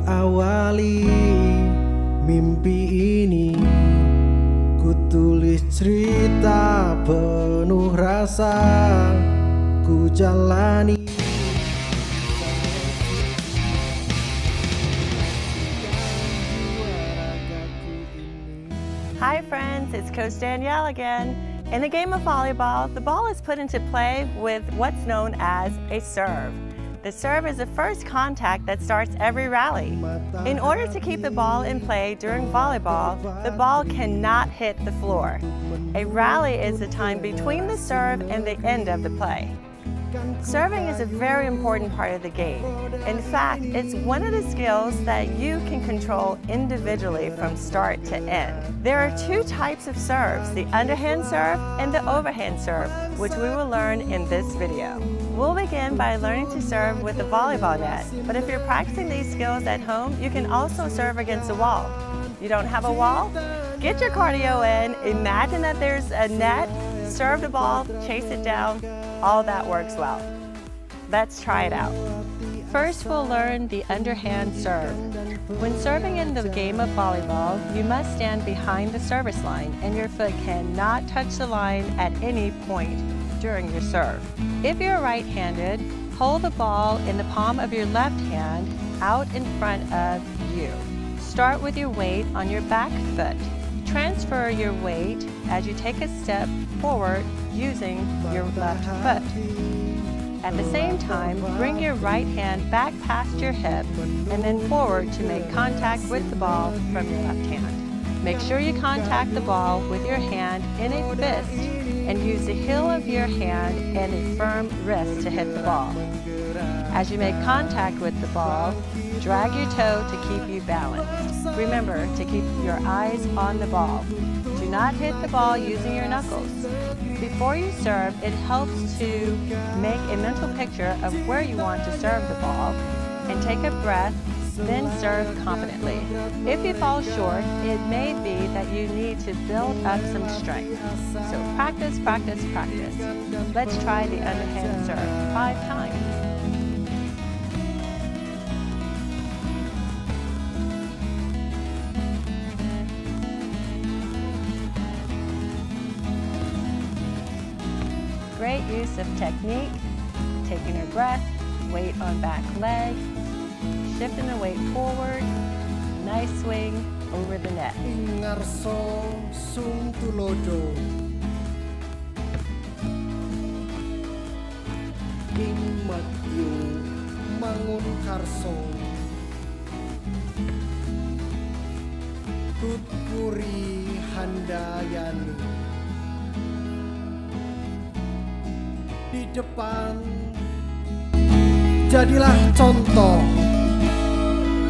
awali mimpi ini, ku tulis cerita penuh rasa, ku jalani. Hi friends, it's Coach Danielle again. In the game of volleyball, the ball is put into play with what's known as a serve. The serve is the first contact that starts every rally. In order to keep the ball in play during volleyball, the ball cannot hit the floor. A rally is the time between the serve and the end of the play. Serving is a very important part of the game. In fact, it's one of the skills that you can control individually from start to end. There are two types of serves, the underhand serve and the overhand serve, which we will learn in this video. We'll begin by learning to serve with a volleyball net, but if you're practicing these skills at home, you can also serve against a wall. You don't have a wall? Get your cardio in, imagine that there's a net, serve the ball, chase it down, all that works well. Let's try it out. First, we'll learn the underhand serve. When serving in the game of volleyball, you must stand behind the service line and your foot cannot touch the line at any point during your serve. If you're right-handed, hold the ball in the palm of your left hand out in front of you. Start with your weight on your back foot. Transfer your weight as you take a step forward using your left foot. At the same time, bring your right hand back past your hip and then forward to make contact with the ball from your left hand. Make sure you contact the ball with your hand in a fist and use the heel of your hand and a firm wrist to hit the ball. As you make contact with the ball, drag your toe to keep you balanced. Remember to keep your eyes on the ball. Do not hit the ball using your knuckles. Before you serve, it helps to make a mental picture of where you want to serve the ball and take a breath, then serve confidently. If you fall short, it may be that you need to build up some strength. So practice, practice, practice. Let's try the underhand serve 5 times. Great use of technique, taking your breath, weight on back leg, shifting the weight forward, nice swing over the net. Ngarso sung tulodo, imadyu mangun karso, tutpuri handayani. Di depan, jadilah contoh